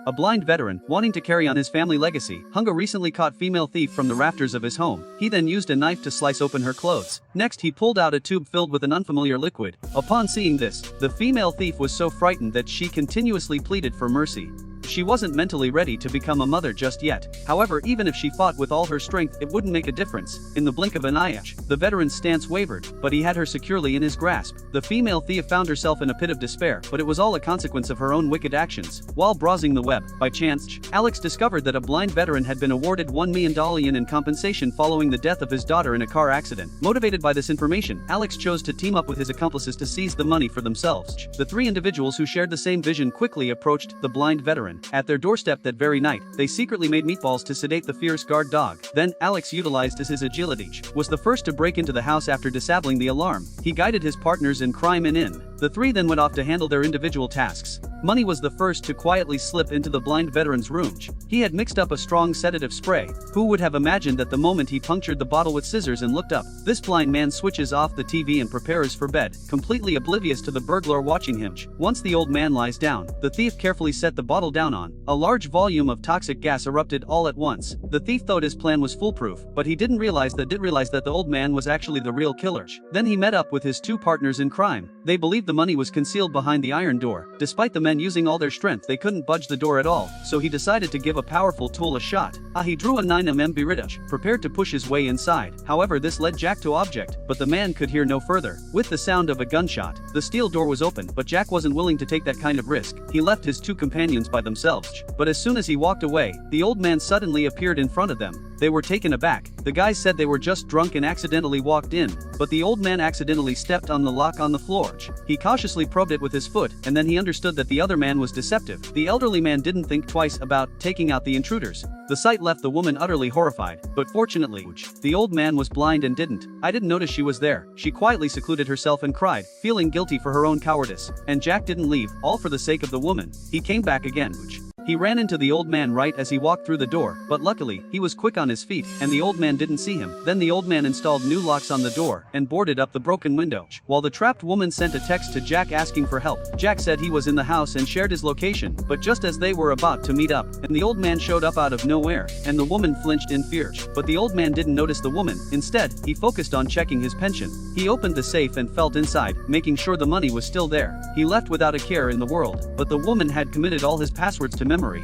A blind veteran, wanting to carry on his family legacy, hung a recently caught female thief from the rafters of his home. He then used a knife to slice open her clothes. Next he pulled out a tube filled with an unfamiliar liquid. Upon seeing this, the female thief was so frightened that she continuously pleaded for mercy. She wasn't mentally ready to become a mother just yet. However, even if she fought with all her strength, it wouldn't make a difference. In the blink of an eye, the veteran's stance wavered, but he had her securely in his grasp. The female thief found herself in a pit of despair, but it was all a consequence of her own wicked actions. While browsing the web, by chance, Alex discovered that a blind veteran had been awarded $1 million in compensation following the death of his daughter in a car accident. Motivated by this information, Alex chose to team up with his accomplices to seize the money for themselves. The three individuals who shared the same vision quickly approached the blind veteran. At their doorstep that very night, they secretly made meatballs to sedate the fierce guard dog. Then, Alex, utilized as his agility, was the first to break into the house after disabling the alarm. He guided his partners in crime and in. The three then went off to handle their individual tasks. Money was the first to quietly slip into the blind veteran's room. He had mixed up a strong sedative spray. Who would have imagined that the moment he punctured the bottle with scissors and looked up, this blind man switches off the TV and prepares for bed, completely oblivious to the burglar watching him. Once the old man lies down, the thief carefully set the bottle down on. A large volume of toxic gas erupted all at once. The thief thought his plan was foolproof, but he didn't realize that the old man was actually the real killer. Then he met up with his two partners in crime. They believed the money was concealed behind the iron door. Despite the men using all their strength, they couldn't budge the door at all, so he decided to give a powerful tool a shot. He drew a 9mm Beretta, prepared to push his way inside. However, this led Jack to object, but the man could hear no further. With the sound of a gunshot, the steel door was open, but Jack wasn't willing to take that kind of risk. He left his two companions by themselves. But as soon as he walked away, the old man suddenly appeared in front of them. They were taken aback. The guys said they were just drunk and accidentally walked in, but the old man accidentally stepped on the lock on the floor. He cautiously probed it with his foot, and then he understood that the other man was deceptive. The elderly man didn't think twice about taking out the intruders. The sight left the woman utterly horrified, but fortunately, the old man was blind and didn't. I didn't notice she was there. She quietly secluded herself and cried, feeling guilty for her own cowardice. And Jack didn't leave, all for the sake of the woman. He came back again. He ran into the old man right as he walked through the door, but luckily, he was quick on his feet, and the old man didn't see him. Then the old man installed new locks on the door and boarded up the broken window. While the trapped woman sent a text to Jack asking for help, Jack said he was in the house and shared his location, but just as they were about to meet up, and the old man showed up out of nowhere, and the woman flinched in fear. But the old man didn't notice the woman. Instead, he focused on checking his pension. He opened the safe and felt inside, making sure the money was still there. He left without a care in the world, but the woman had committed all his passwords to memory.